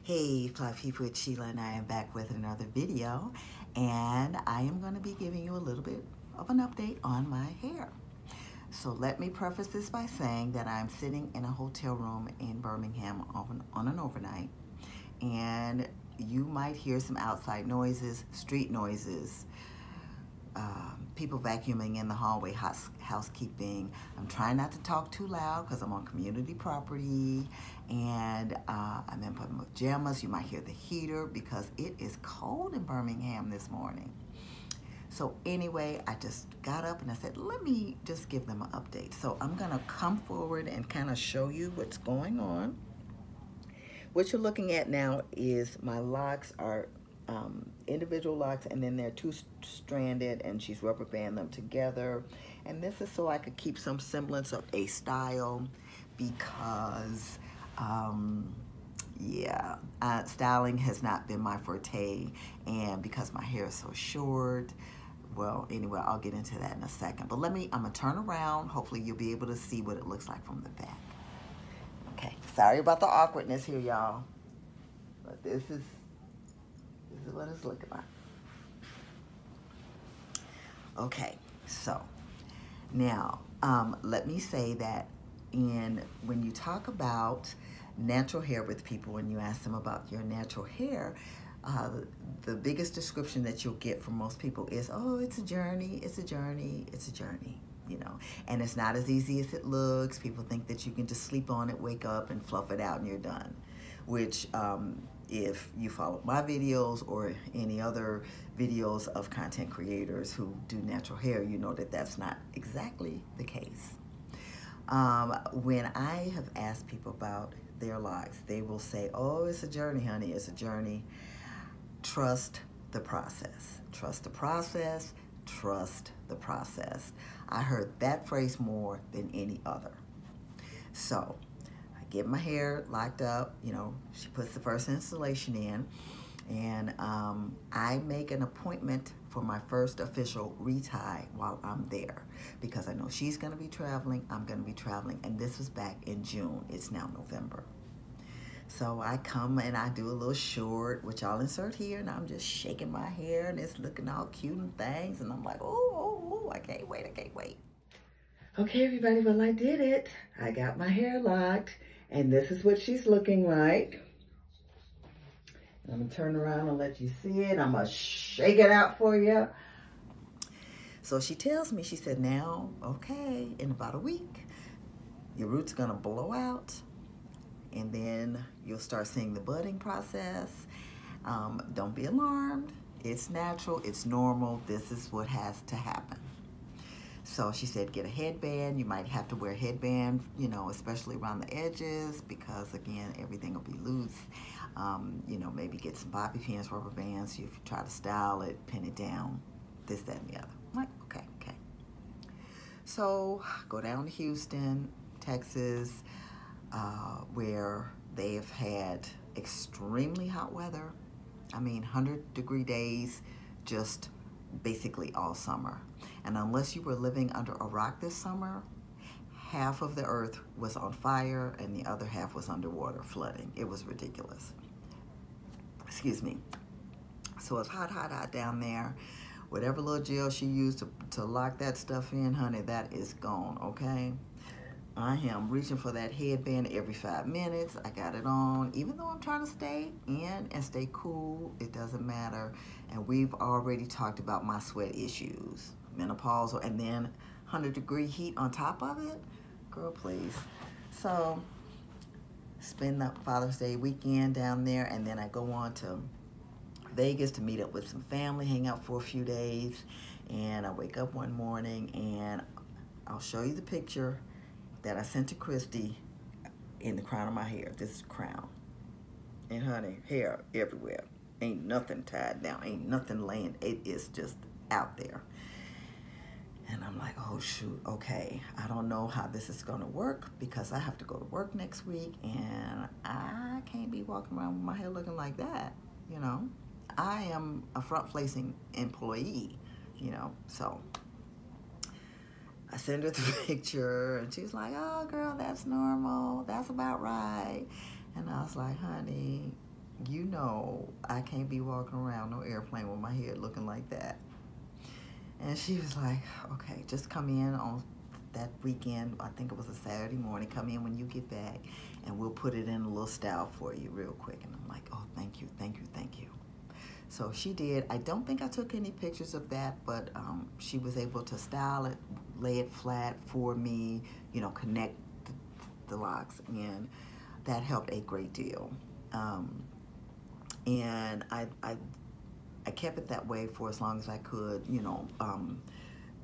Hey, Fly People, it's Sheila, and I am back with another video, and I am going to be giving you a little bit of an update on my hair. So let me preface this by saying that I'm sitting in a hotel room in Birmingham on an overnight, and you might hear some outside noises, street noises, people vacuuming in the hallway, housekeeping. I'm trying not to talk too loud because I'm on community property, and I'm in my pajamas. You might hear the heater because it is cold in Birmingham this morning. So anyway, I just got up and I said, let me just give them an update. So I'm gonna come forward and kind of show you what's going on. What you're looking at now is my locks are individual locks, and then they're two-stranded, and she's rubber band them together. And this is so I could keep some semblance of a style because styling has not been my forte, and because my hair is so short. Well, anyway, I'll get into that in a second. But I'm gonna turn around. Hopefully you'll be able to see what it looks like from the back. Okay, sorry about the awkwardness here, y'all. But this is what it's looking like. Okay, so now let me say that when you talk about natural hair with people, when you ask them about your natural hair, the biggest description that you'll get from most people is, oh, it's a journey, it's a journey, it's a journey, you know, and it's not as easy as it looks. People think that you can just sleep on it, wake up and fluff it out and you're done, which if you follow my videos or any other videos of content creators who do natural hair, you know that that's not exactly the case. When I have asked people about their locks, they will say, oh, it's a journey, honey, it's a journey. Trust the process. Trust the process. Trust the process. I heard that phrase more than any other. So I get my hair locked up, you know, she puts the first installation in, and I make an appointment for my first official retie while I'm there, because I know she's gonna be traveling, I'm gonna be traveling, and this was back in June. It's now November. So I come and I do a little short, which I'll insert here, and I'm just shaking my hair and it's looking all cute and things, and I'm like, oh, I can't wait, I can't wait. Okay, everybody, well, I did it. I got my hair locked, and this is what she's looking like. I'm gonna turn around and let you see it. I'm gonna shake it out for you. So she tells me, she said, now, okay, in about a week, your root's gonna blow out, and then you'll start seeing the budding process. Don't be alarmed. It's natural, it's normal. This is what has to happen. So she said, get a headband. You might have to wear a headband, you know, especially around the edges, because again, everything will be loose. You know, maybe get some bobby pins, rubber bands, if you try to style it, pin it down, this, that, and the other. I'm like, okay. So go down to Houston, Texas, where they've had extremely hot weather. I mean, 100-degree days, just basically all summer. And unless you were living under a rock this summer, half of the earth was on fire and the other half was underwater, flooding. It was ridiculous. Excuse me. So it's hot down there. Whatever little gel she used to lock that stuff in, honey, that is gone, okay? I am reaching for that headband every 5 minutes. I got it on. Even though I'm trying to stay in and stay cool, it doesn't matter. And we've already talked about my sweat issues, menopausal, and then 100-degree heat on top of it. Girl, please. So spend the Father's Day weekend down there, and then I go on to Vegas to meet up with some family, hang out for a few days. And I wake up one morning, and I'll show you the picture that I sent to Christy in the crown of my hair. This is the crown. And honey, hair everywhere. Ain't nothing tied down, ain't nothing laying. It is just out there. And I'm like, oh shoot, okay. I don't know how this is gonna work because I have to go to work next week, and I can't be walking around with my hair looking like that, you know? I am a front-facing employee, you know, so I sent her the picture, and she's like, oh, girl, that's normal. That's about right. And I was like, honey, know I can't be walking around no airplane with my hair looking like that. And she was like, okay, just come in on that weekend. I think it was a Saturday morning. Come in when you get back, and we'll put it in a little style for you real quick. And I'm like, oh, thank you, thank you, thank you. So she did. I don't think I took any pictures of that, but she was able to style it, lay it flat for me, you know, connect the locks, and that helped a great deal. And I kept it that way for as long as I could. You know,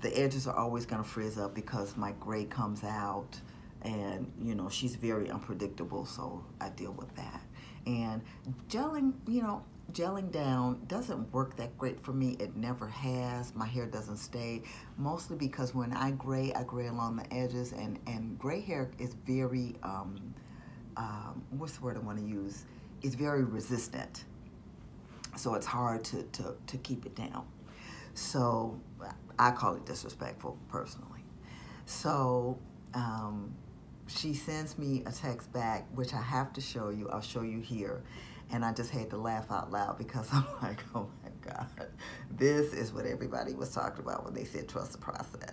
the edges are always going to frizz up because my gray comes out, and you know, she's very unpredictable, so I deal with that. And gelling, you know, gelling down doesn't work that great for me. It never has. My hair doesn't stay, mostly because when I gray along the edges, and gray hair is very what's the word I want to use? It's very resistant, so it's hard to keep it down. So I call it disrespectful personally. So she sends me a text back, which I have to show you. I'll show you here. And I just had to laugh out loud because I'm like, oh my God, this is what everybody was talking about when they said trust the process.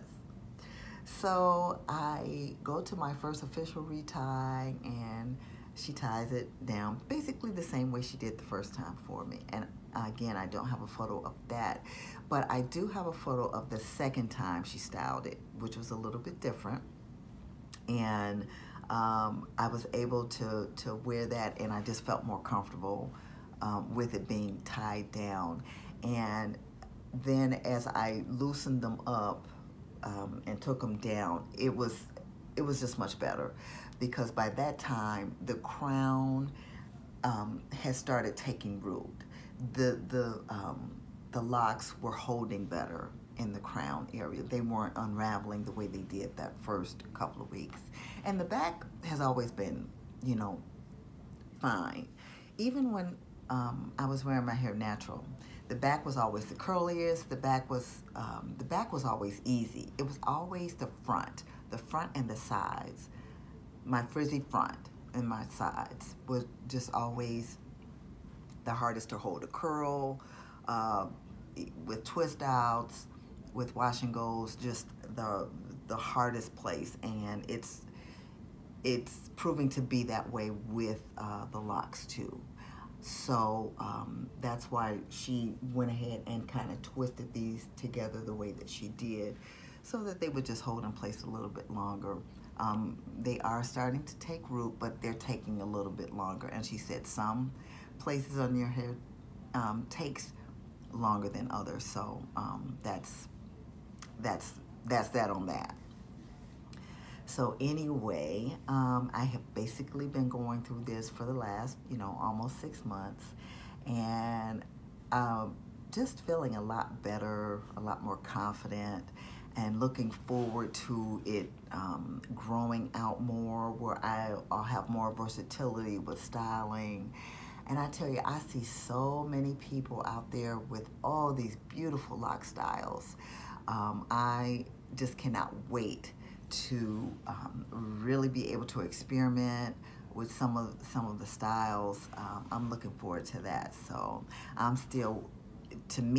So I go to my first official retie, and she ties it down basically the same way she did the first time for me. And again, I don't have a photo of that, but I do have a photo of the second time she styled it, which was a little bit different. And I was able to wear that, and I just felt more comfortable with it being tied down. And then as I loosened them up and took them down, it was just much better, because by that time the crown has started taking root. The locks were holding better in the crown area. They weren't unraveling the way they did that first couple of weeks. And the back has always been, you know, fine. Even when I was wearing my hair natural, the back was always the curliest. The back was always easy. It was always the front and the sides. My frizzy front and my sides was just always the hardest to hold a curl, with twist outs, with wash and goes, just the hardest place. And it's proving to be that way with the locks too. So that's why she went ahead and kind of twisted these together the way that she did, so that they would just hold in place a little bit longer. They are starting to take root, but they're taking a little bit longer. And she said some places on your hair takes longer than others. So that's that on that. So anyway, I have basically been going through this for the last, you know, almost 6 months, and just feeling a lot better, a lot more confident, and looking forward to it growing out more, where I'll have more versatility with styling. And I tell you, I see so many people out there with all these beautiful lock styles. I just cannot wait to really be able to experiment with some of the styles. I'm looking forward to that. So I'm still in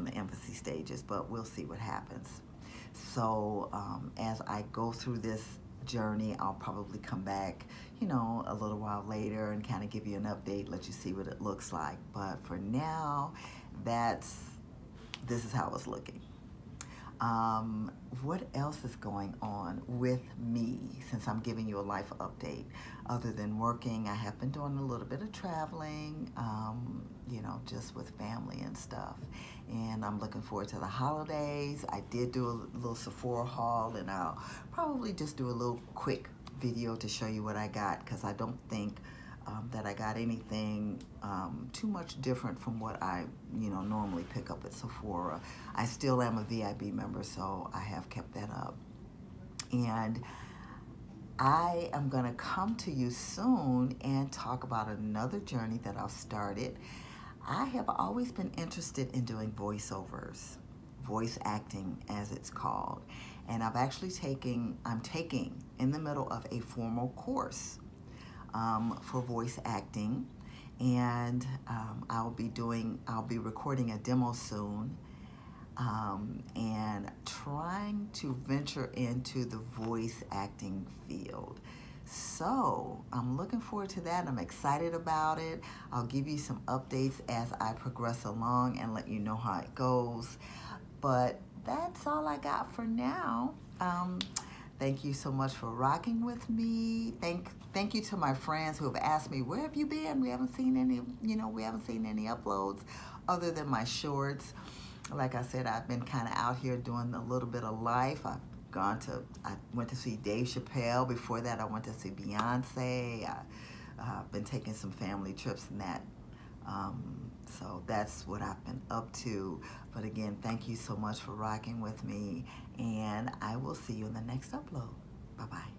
the infancy stages, but we'll see what happens. So as I go through this journey, I'll probably come back, you know, a little while later and kind of give you an update, let you see what it looks like. But for now, this is how it's looking. What else is going on with me since I'm giving you a life update? Other than working, I have been doing a little bit of traveling, you know, just with family and stuff. And I'm looking forward to the holidays. I did do a little Sephora haul, and I'll probably just do a little quick video to show you what I got, because I don't think that I got anything too much different from what I, you know, normally pick up at Sephora. I still am a VIB member, so I have kept that up. And I am gonna come to you soon and talk about another journey that I've started. I have always been interested in doing voiceovers, voice acting as it's called. And I'm taking in the middle of a formal course for voice acting, and I'll be recording a demo soon, and trying to venture into the voice acting field. So I'm looking forward to that. I'm excited about it. I'll give you some updates as I progress along and let you know how it goes. But that's all I got for now. Thank you so much for rocking with me. Thank you to my friends who have asked me, where have you been? We haven't seen any, we haven't seen any uploads other than my shorts. Like I said, I've been kind of out here doing a little bit of life. I went to see Dave Chappelle. Before that, I went to see Beyonce. I've been taking some family trips and that. So that's what I've been up to. But again, thank you so much for rocking with me, and I will see you in the next upload. Bye-bye.